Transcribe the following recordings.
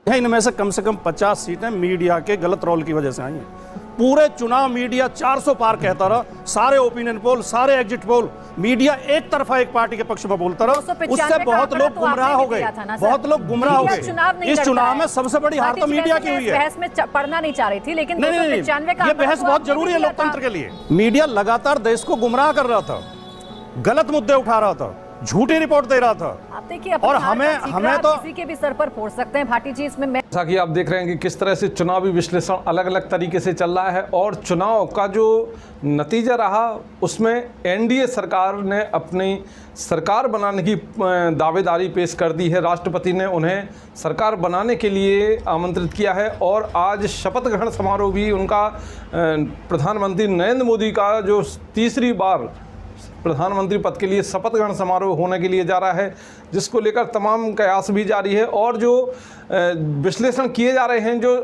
इनमें से कम 50 सीटें मीडिया के गलत रोल की वजह से आई हैं। पूरे चुनाव मीडिया 400 पार कहता रहा, सारे ओपिनियन पोल, सारे एग्जिट पोल, मीडिया एक तरफा एक पार्टी के पक्ष में बोलता रहा। उससे बहुत लोग गुमराह हो गए, बहुत लोग गुमराह हो गए। इस चुनाव में सबसे बड़ी हार तो मीडिया की हुई है। बहस में पढ़ना नहीं चाह रही थी, लेकिन ये बहस बहुत जरूरी है लोकतंत्र के लिए। मीडिया लगातार देश को गुमराह कर रहा था, गलत मुद्दे उठा रहा था, झूठी रिपोर्ट दे रहा था। आप देखिए, और हमें तो किसी के भी सर पर फोड़ सकते हैं भाटी जी। इसमें जैसा कि आप देख रहे हैं कि किस तरह से चुनावी विश्लेषण अलग अलग तरीके से चल रहा है और चुनाव का जो नतीजा रहा उसमें एनडीए सरकार ने अपनी सरकार बनाने की दावेदारी पेश कर दी है। राष्ट्रपति ने उन्हें सरकार बनाने के लिए आमंत्रित किया है और आज शपथ ग्रहण समारोह भी उनका प्रधानमंत्री नरेंद्र मोदी का जो तीसरी बार प्रधानमंत्री पद के लिए शपथ ग्रहण समारोह होने के लिए जा रहा है, जिसको लेकर तमाम कयास भी जारी है और जो विश्लेषण किए जा रहे हैं जो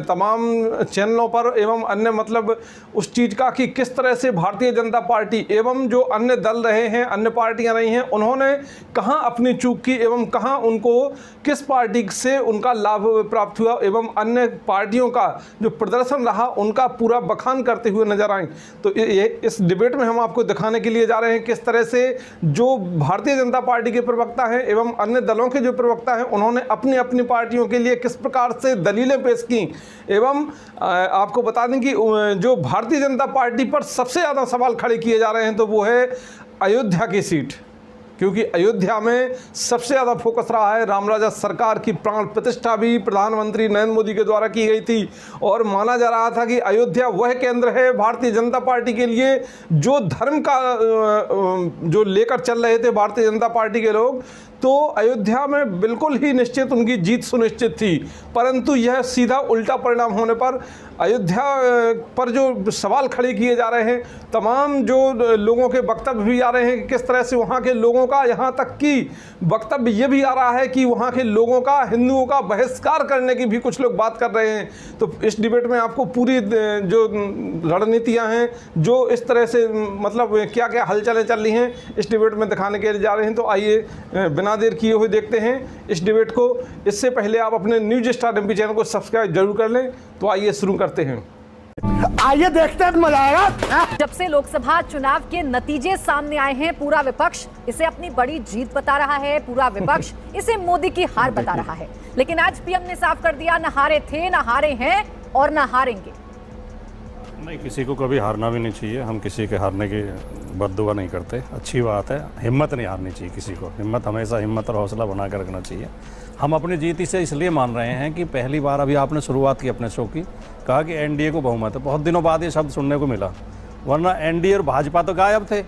तमाम चैनलों पर एवं अन्य मतलब उस चीज़ का कि किस तरह से भारतीय जनता पार्टी एवं जो अन्य दल रहे हैं, अन्य पार्टियां रही हैं, उन्होंने कहां अपनी चूक की एवं कहां उनको किस पार्टी से उनका लाभ प्राप्त हुआ एवं अन्य पार्टियों का जो प्रदर्शन रहा उनका पूरा बखान करते हुए नजर आए। तो इस डिबेट में हम आपको दिखाने के लिए जा रहे हैं किस तरह से जो भारतीय जनता पार्टी के प्रवक्ता हैं एवं अन्य दलों के जो प्रवक्ता हैं उन्होंने अपनी अपनी पार्टियों के लिए किस प्रकार से दलीलें पेश की। एवं आपको बता दें कि जो भारतीय जनता पार्टी पर सबसे ज़्यादा सवाल खड़े किए जा रहे हैं तो वो है अयोध्या की सीट, क्योंकि अयोध्या में सबसे ज़्यादा फोकस रहा है। रामराजा सरकार की प्राण प्रतिष्ठा भी प्रधानमंत्री नरेंद्र मोदी के द्वारा की गई थी और माना जा रहा था कि अयोध्या वह केंद्र है भारतीय जनता पार्टी के लिए जो धर्म का जो लेकर चल रहे थे भारतीय जनता पार्टी के लोग, तो अयोध्या में बिल्कुल ही निश्चित उनकी जीत सुनिश्चित थी। परंतु यह सीधा उल्टा परिणाम होने पर अयोध्या पर जो सवाल खड़े किए जा रहे हैं, तमाम जो लोगों के वक्तव्य भी आ रहे हैं कि किस तरह से वहाँ के लोगों का, यहाँ तक कि वक्तव्य ये भी आ रहा है कि वहाँ के लोगों का, हिंदुओं का बहिष्कार करने की भी कुछ लोग बात कर रहे हैं। तो इस डिबेट में आपको पूरी जो रणनीतियाँ हैं, जो इस तरह से मतलब क्या क्या हलचलें चल रही हैं, इस डिबेट में दिखाने के लिए जा रहे हैं। तो आइए बिना देर किए हुए देखते हैं इस डिबेट को। इससे पहले आप अपने न्यूज स्टार एमपी चैनल को सब्सक्राइब जरूर कर लें। तो आइए शुरू करते हैं। आइए देखते हैं, मजा आएगा। जब से लोकसभा चुनाव के नतीजे सामने आए हैं, पूरा विपक्ष इसे अपनी बड़ी जीत बता रहा है, पूरा विपक्ष इसे मोदी की हार बता रहा है। लेकिन आज पीएम ने साफ कर दिया, न हारे थे, न हारे हैं और न हारेंगे। नहीं, किसी को कभी हारना भी नहीं चाहिए। हम किसी के हारने की बद्दुआ नहीं करते, अच्छी बात है। हिम्मत नहीं हारनी चाहिए किसी को, हिम्मत हमेशा हिम्मत और हौसला बना कर रखना चाहिए। हम अपनी जीत इसे इसलिए मान रहे हैं कि पहली बार अभी आपने शुरुआत की अपने शो की, कहा कि एनडीए को बहुमत है। बहुत दिनों बाद ये शब्द सुनने को मिला, वरना एनडीए और भाजपा तो गायब थे।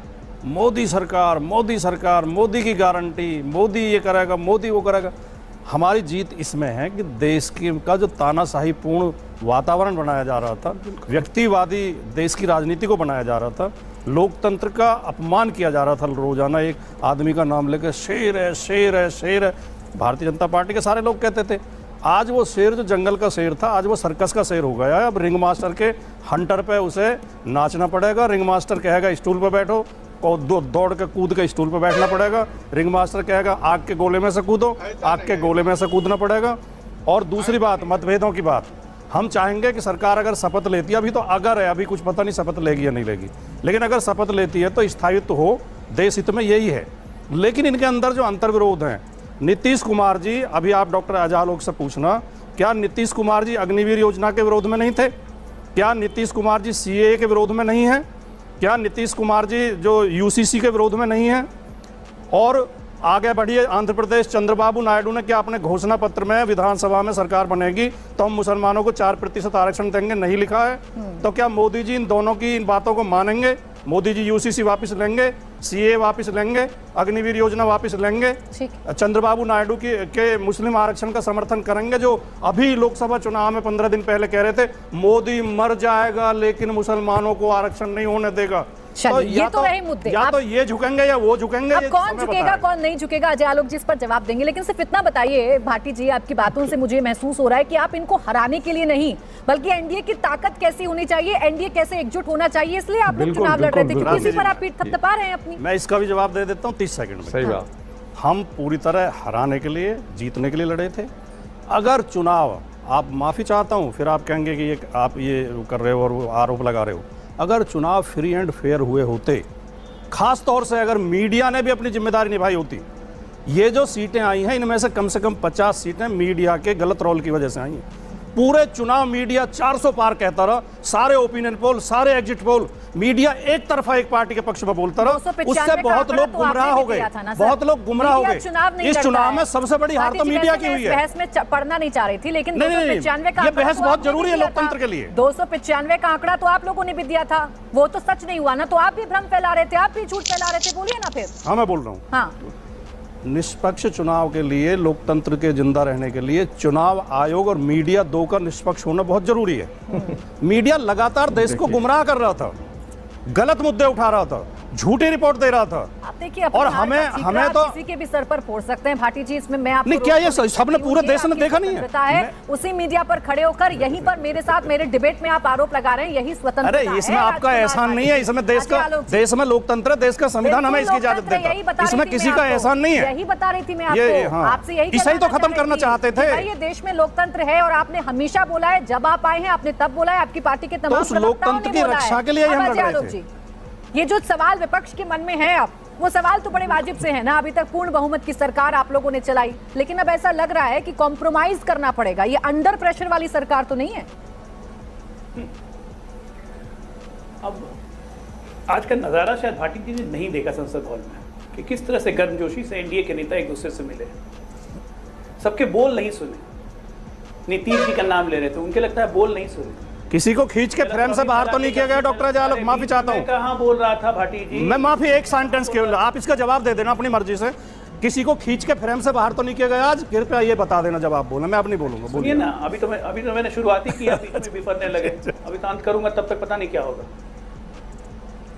मोदी सरकार, मोदी सरकार, मोदी की गारंटी, मोदी ये करेगा, मोदी वो करेगा। हमारी जीत इसमें है कि देश का जो तानाशाही पूर्ण वातावरण बनाया जा रहा था, व्यक्तिवादी देश की राजनीति को बनाया जा रहा था, लोकतंत्र का अपमान किया जा रहा था। रोजाना एक आदमी का नाम लेकर शेर है, शेर है, शेर है, भारतीय जनता पार्टी के सारे लोग कहते थे। आज वो शेर जो जंगल का शेर था, आज वो सर्कस का शेर हो गया है। अब रिंग मास्टर के हंटर पे उसे नाचना पड़ेगा। रिंग मास्टर कहेगा स्टूल पे बैठो, और दौड़ के कूद के स्टूल पे बैठना पड़ेगा। रिंग मास्टर कहेगा आग के गोले में से कूदो, आग के गोले में से कूदना पड़ेगा। और दूसरी बात, मतभेदों की बात, हम चाहेंगे कि सरकार अगर शपथ लेती है, अभी तो अगर है, अभी कुछ पता नहीं शपथ लेगी या नहीं लेगी, लेकिन अगर शपथ लेती है तो स्थायित्व हो, देश हित में यही है। लेकिन इनके अंदर जो अंतर्विरोध हैं, नीतीश कुमार जी, अभी आप डॉक्टर आजाद से पूछना, क्या नीतीश कुमार जी अग्निवीर योजना के विरोध में नहीं थे? क्या नीतीश कुमार जी सीएए के विरोध में नहीं है? क्या नीतीश कुमार जी जो यूसीसी के विरोध में नहीं है? और आगे बढ़िए, आंध्र प्रदेश चंद्रबाबू नायडू ने क्या अपने घोषणा पत्र में विधानसभा में सरकार बनेगी तो हम मुसलमानों को 4% आरक्षण देंगे, नहीं लिखा है? तो क्या मोदी जी इन दोनों की इन बातों को मानेंगे? मोदी जी यूसीसी वापस लेंगे, सीए वापस लेंगे, अग्निवीर योजना वापस लेंगे, चंद्रबाबू नायडू के मुस्लिम आरक्षण का समर्थन करेंगे, जो अभी लोकसभा चुनाव में 15 दिन पहले कह रहे थे मोदी मर जाएगा लेकिन मुसलमानों को आरक्षण नहीं होने देगा। तो ये तो रहे मुद्दे, या तो ये झुकेंगे या वो झुकेंगे। अब कौन झुकेगा कौन नहीं झुकेगा, अजय आलोक जी इस पर जवाब देंगे। लेकिन सिर्फ इतना बताइए भाटी जी, आपकी बातों से मुझे महसूस हो रहा है कि आप इनको हराने के लिए नहीं, बल्कि एनडीए की ताकत कैसी होनी चाहिए, एनडीए कैसे एकजुट होना चाहिए, इसलिए आप लोग चुनाव लड़ रहे थे, क्योंकि इसी पर आप पीठ थपथपा रहे हैं अपनी। मैं इसका भी जवाब दे देता हूँ 30 सेकंड में। सही बात। हम पूरी तरह हराने के लिए, जीतने के लिए लड़े थे। अगर चुनाव, आप माफ़ी चाहता हूँ, फिर आप कहेंगे कि ये आप ये कर रहे हो और वो आरोप लगा रहे हो, अगर चुनाव फ्री एंड फेयर हुए होते, खास तौर से अगर मीडिया ने भी अपनी जिम्मेदारी निभाई होती, ये जो सीटें आई हैं इनमें से कम 50 सीटें मीडिया के गलत रोल की वजह से आई हैं। पूरे चुनाव मीडिया 400 पार कहता रहा, सारे ओपिनियन पोल, सारे एग्जिट पोल, मीडिया एक तरफा एक पार्टी के पक्ष में बोलता रहा, उससे बहुत लोग गुमराह हो गए, बहुत लोग गुमराह हो गए। इस चुनाव में सबसे बड़ी हार तो मीडिया की हुई है। बहस में पढ़ना नहीं चाह रही थी, लेकिन नहीं, ये बहस बहुत जरूरी है लोकतंत्र के लिए। 295 का आंकड़ा तो आप लोगों ने भी दिया था, वो तो सच नहीं हुआ ना, तो आप भी भ्रम फैला रहे थे, आप भी झूठ फैला रहे थे। बोलिए ना फिर। हाँ, मैं बोल रहा हूँ। हाँ, निष्पक्ष चुनाव के लिए, लोकतंत्र के जिंदा रहने के लिए चुनाव आयोग और मीडिया दो का निष्पक्ष होना बहुत जरूरी है। मीडिया लगातार देश को गुमराह कर रहा था, गलत मुद्दे उठा रहा था, झूठी रिपोर्ट दे रहा था। आप देखिए, और हमें तो किसी के भी सर पर फोड़ सकते हैं भाटी जी, इसमें मैं आपको नहीं, क्या ये सबने पूरे देश ने देखा नहीं है? उसी मीडिया पर खड़े होकर यहीं पर मेरे साथ मेरे डिबेट में आप आरोप लगा रहे हैं, यही स्वतंत्रता है। अरे इसमें आपका एहसान नहीं है, इसमें देश में लोकतंत्र, देश का संविधान हमें इसकी इजाजत देता है, इसमें किसी का एहसान नहीं है। यही बता रही थी मैं आपको, आपसे यही इसे तो खत्म करना चाहते थे। ये देश में लोकतंत्र है और आपने हमेशा बोला है, जब आप आए हैं आपने तब बोला है, आपकी पार्टी के तमाम लोकतंत्र की रक्षा के लिए हम लड़ रहे थे। ये जो सवाल विपक्ष के मन में है, अब वो सवाल तो बड़े वाजिब से है ना। अभी तक पूर्ण बहुमत की सरकार आप लोगों ने चलाई, लेकिन अब ऐसा लग रहा है कि कॉम्प्रोमाइज करना पड़ेगा। ये अंडर प्रेशर वाली सरकार तो नहीं है। अब आज का नज़ारा शायद भाटी जी ने नहीं देखा संसद हॉल में कि किस तरह से गर्मजोशी से एनडीए के नेता एक दूसरे से मिले, सबके बोल नहीं सुने, नीतीश जी का नाम ले रहे थे, उनके लगता है बोल नहीं सुने। किसी को खींच के फ्रेम से बाहर तो नहीं किया गया। डॉक्टर अजय आलोक, माफी चाहता हूँ। कहाँ बोल रहा था भाटी जी? मैं माफी, एक सेंटेंस केवल, आप इसका जवाब दे देना अपनी मर्जी से। किसी को खींच के फ्रेम से बाहर तो नहीं किया गया आज? कृपया ये बता देना जब आप बोले, मैं अब नहीं बोलूंगा। बोलिए ना, अभी तो मैंने शुरुआत ही की, बीच में बिफरने लगे। अभी तो अंत करूंगा, तब तक पता नहीं क्या होगा।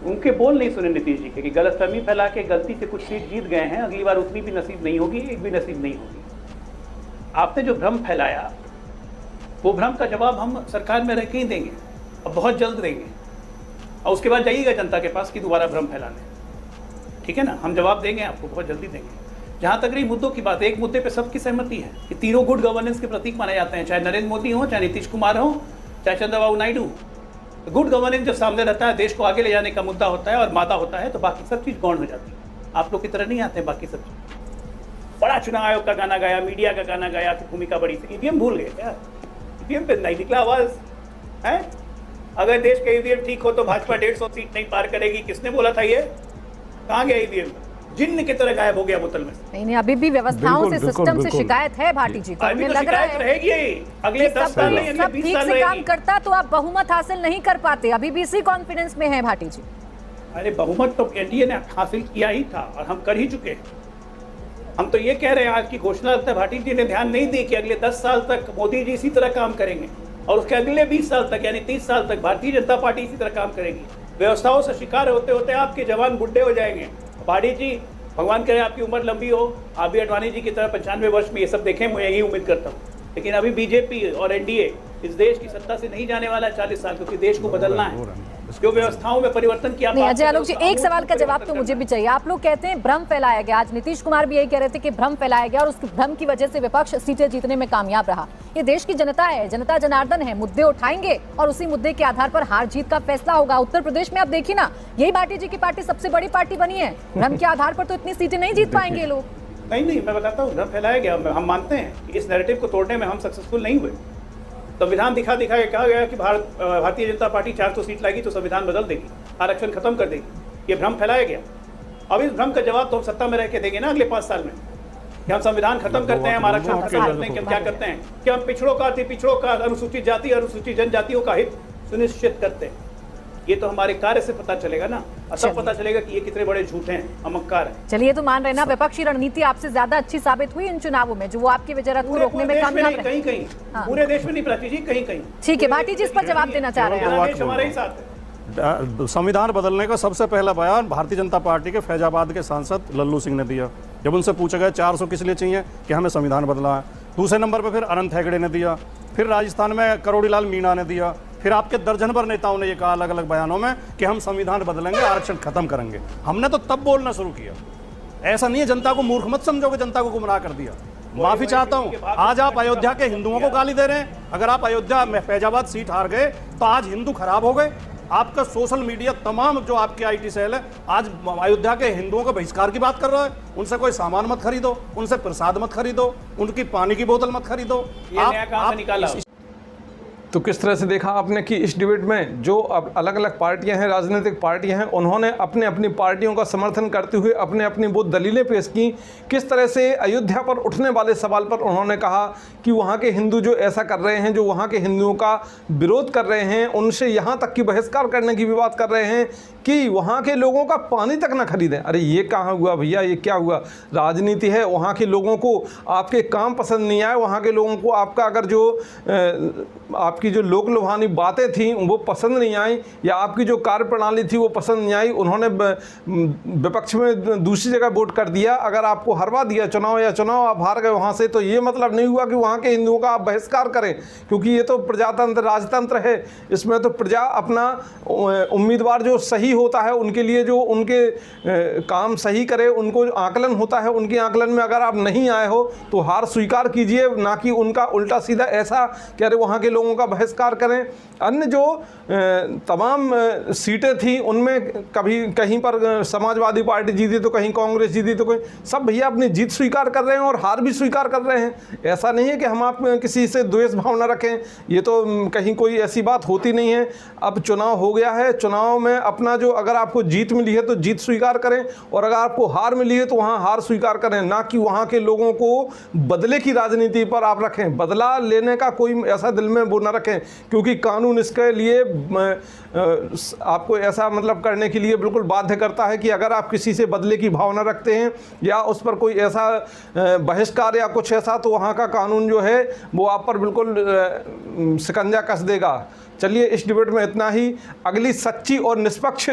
उनके बोल नहीं सुने नीतीश जी के कि गलतफहमी फैला के गलती से कुछ सीट जीत गए हैं, अगली बार उतनी भी नसीब नहीं होगी, एक भी नसीब नहीं होगी। आपने जो भ्रम फैलाया, वो भ्रम का जवाब हम सरकार में रह के ही देंगे, अब बहुत जल्द देंगे, और उसके बाद जाइएगा जनता के पास कि दोबारा भ्रम फैलाने। ठीक है ना, हम जवाब देंगे आपको, बहुत जल्दी देंगे। जहाँ तक रही मुद्दों की बात, एक मुद्दे पे सबकी सहमति है कि तीनों गुड गवर्नेंस के प्रतीक माने जाते हैं, चाहे नरेंद्र मोदी हो, चाहे नीतीश कुमार हो, चाहे चंद्रबाबू नायडू। गुड गवर्नेंस जब सामने रहता है, देश को आगे ले जाने का मुद्दा होता है और मादा होता है, तो बाकी सब चीज़ गौण हो जाती है। आप लोग की तरह नहीं आते हैं बाकी सब चीज़। बड़ा चुनाव आयोग का गाना गाया, मीडिया का गाना गाया कि भूमिका बड़ी थी। ईवीएम भूल गए क्या? ईवीएम पे नहीं निकला आवाज है। अगर देश का ईवीएम ठीक हो तो भाजपा 150 सीट नहीं पार करेगी। किसने बोला था ये? कहाँ गया ईवीएम? जिन्न की तरह गायब हो गया बोतल में। नहीं, अभी भी व्यवस्थाओं से, सिस्टम से शिकायत है भाटी जी को। अभी तो शिकायत रहेगी, अगले 10 साल नहीं, अगले 20 साल रहेगी। काम करता तो आप बहुमत हासिल नहीं कर पाते, अभी भी इसी कॉन्फिडेंस में है भाटी जी। अरे बहुमत तो एनडीए ने हासिल किया ही था और हम कर ही चुके हैं। हम तो ये कह रहे हैं, आज की घोषणा लगता है भाटी जी ने ध्यान नहीं दी कि अगले 10 साल तक मोदी जी इसी तरह काम करेंगे और उसके अगले 20 साल तक यानी 30 साल तक भारतीय जनता पार्टी इसी तरह काम करेगी। व्यवस्थाओं से शिकार होते होते आपके जवान बुढ़े हो जाएंगे। भाटी जी, भगवान करे आपकी उम्र लंबी हो, आप भी अडवाणी जी की तरह 95 वर्ष में ये सब देखें, मैं यही उम्मीद करता हूँ। लेकिन अभी बीजेपी और एनडीए इस देश की सत्ता से नहीं जाने वाला 40 साल, क्योंकि देश को बदलना है, जो व्यवस्थाओं में परिवर्तन किया। नहीं अजय आलोक जी, एक सवाल का जवाब तो मुझे भी चाहिए। आप लोग कहते हैं भ्रम फैलाया गया, आज नीतीश कुमार भी यही कह रहे थे कि भ्रम फैलाया गया और उस भ्रम की वजह से विपक्ष सीटें जीतने में कामयाब रहा। ये देश की जनता है, जनता जनार्दन है, मुद्दे उठाएंगे और उसी मुद्दे के आधार पर हार जीत का फैसला होगा। उत्तर प्रदेश में आप देखिए ना, यही भाटी जी की पार्टी सबसे बड़ी पार्टी बनी है। भ्रम के आधार पर तो इतनी सीटें नहीं जीत पाएंगे लोग। नहीं, मैं बताता हूँ, भ्रम फैलाया गया। हम मानते हैं कि इस नैरेटिव को तोड़ने में हम सक्सेसफुल नहीं हुए। संविधान दिखा के कहा गया कि भारतीय जनता पार्टी 400 सीट लाएगी तो संविधान बदल देगी, आरक्षण खत्म कर देगी। ये भ्रम फैलाया गया। अब इस भ्रम का जवाब तो हम सत्ता में रह के देंगे ना अगले 5 साल में, कि हम संविधान खत्म करते हैं, हम आरक्षण खत्म करते हैं, कि हम क्या करते हैं, कि हम पिछड़ों का अनुसूचित जाति, अनुसूचित जनजातियों का हित सुनिश्चित करते हैं। ये तो हमारे कार्य से पता चलेगा ना, तब पता चलेगा कि ये कितने बड़े झूठे हैं, अमक्कार हैं। चलिए, तो मान रहे ना विपक्षी रणनीति आपसे ज्यादा अच्छी साबित हुई इन चुनावों में, जो वो आपकी वजह को रोकने में कामयाब रहे। कहीं पूरे देश में नहीं प्राची जी, कहीं। ठीक है भाटी जी, इस पर जवाब देना चाह रहे हैं। हमारे ही साथ है। संविधान बदलने का सबसे पहला बयान भारतीय जनता पार्टी के फैजाबाद के सांसद लल्लू सिंह ने दिया। जब उनसे पूछा गया 400 किस लिए चाहिए, कि हमें संविधान बदलना है। दूसरे नंबर पर फिर अनंत हेगड़े ने दिया, फिर राजस्थान में करोड़ीलाल मीणा ने दिया, फिर आपके दर्जन भर नेताओं ने ये कहा अलग अलग बयानों में कि हम संविधान बदलेंगे, आरक्षण खत्म करेंगे। हमने तो तब बोलना शुरू किया। ऐसा नहीं है, जनता को मूर्ख मत समझोगे, जनता को गुमराह कर दिया। माफी चाहता हूं। आज आप अयोध्या के हिंदुओं को गाली दे रहे हैं। अगर आप अयोध्या में फैजाबाद सीट हार गए तो आज हिंदू खराब हो गए। आपका सोशल मीडिया तमाम जो आपके आईटी सेल है आज अयोध्या के हिंदुओं को बहिष्कार की बात कर रहा है। उनसे कोई सामान मत खरीदो, उनसे प्रसाद मत खरीदो, उनकी पानी की बोतल मत खरीदो। ये नया कहां से निकाला? तो किस तरह से देखा आपने कि इस डिबेट में जो अब अलग अलग पार्टियां हैं, राजनीतिक पार्टियां हैं, उन्होंने अपने अपनी पार्टियों का समर्थन करते हुए अपने अपनी वो दलीलें पेश की। किस तरह से अयोध्या पर उठने वाले सवाल पर उन्होंने कहा कि वहाँ के हिंदू जो ऐसा कर रहे हैं, जो वहाँ के हिंदुओं का विरोध कर रहे हैं, उनसे यहाँ तक कि बहिष्कार करने की भी बात कर रहे हैं कि वहाँ के लोगों का पानी तक ना खरीदें। अरे ये कहाँ हुआ भैया, ये क्या हुआ? राजनीति है, वहाँ के लोगों को आपके काम पसंद नहीं आए, वहाँ के लोगों को आपका अगर जो आपकी जो लोक लुभानी बातें थी वो पसंद नहीं आई, या आपकी जो कार्य प्रणाली थी वो पसंद नहीं आई, उन्होंने विपक्ष में दूसरी जगह वोट कर दिया। अगर आपको हरवा दिया चुनाव या चुनाव आप हार गए वहाँ से, तो ये मतलब नहीं हुआ कि वहाँ के हिंदुओं का आप बहिष्कार करें, क्योंकि ये तो प्रजातंत्र राजतंत्र है। इसमें तो प्रजा अपना उम्मीदवार जो सही होता है उनके लिए जो उनके काम सही करे, उनको आकलन होता है, उनके आकलन में अगर आप नहीं आए हो तो हार स्वीकार कीजिए, ना कि उनका उल्टा सीधा ऐसा कि अरे वहाँ के लोगों का बहिष्कार करें। अन्य जो तमाम सीटें थी उनमें कभी कहीं पर समाजवादी पार्टी जीती तो कहीं कांग्रेस जीती तो कहीं, सब भैया अपनी जीत स्वीकार कर रहे हैं और हार भी स्वीकार कर रहे हैं। ऐसा नहीं है कि हम आप किसी से द्वेष भावना रखें, ये तो कहीं कोई ऐसी बात होती नहीं है। अब चुनाव हो गया है, चुनाव में अपना जो अगर आपको जीत मिली है तो जीत स्वीकार करें, और अगर आपको हार मिली है तो वहाँ हार स्वीकार करें, ना कि वहाँ के लोगों को बदले की राजनीति पर आप रखें। बदला लेने का कोई ऐसा दिल में वो ना रखें, क्योंकि कानून इसके लिए आपको ऐसा मतलब करने के लिए बिल्कुल बाध्य करता है कि अगर आप किसी से बदले की भावना रखते हैं या उस पर कोई ऐसा बहिष्कार या कुछ ऐसा, तो वहाँ का कानून जो है वो आप पर बिल्कुल शिकंजा कस देगा। चलिए इस डिबेट में इतना ही। अगली सच्ची और निष्पक्ष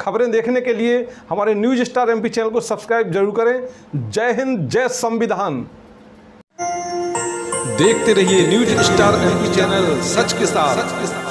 खबरें देखने के लिए हमारे न्यूज स्टार एमपी चैनल को सब्सक्राइब जरूर करें। जय हिंद, जय संविधान। देखते रहिए न्यूज स्टार एमपी चैनल, सच के साथ।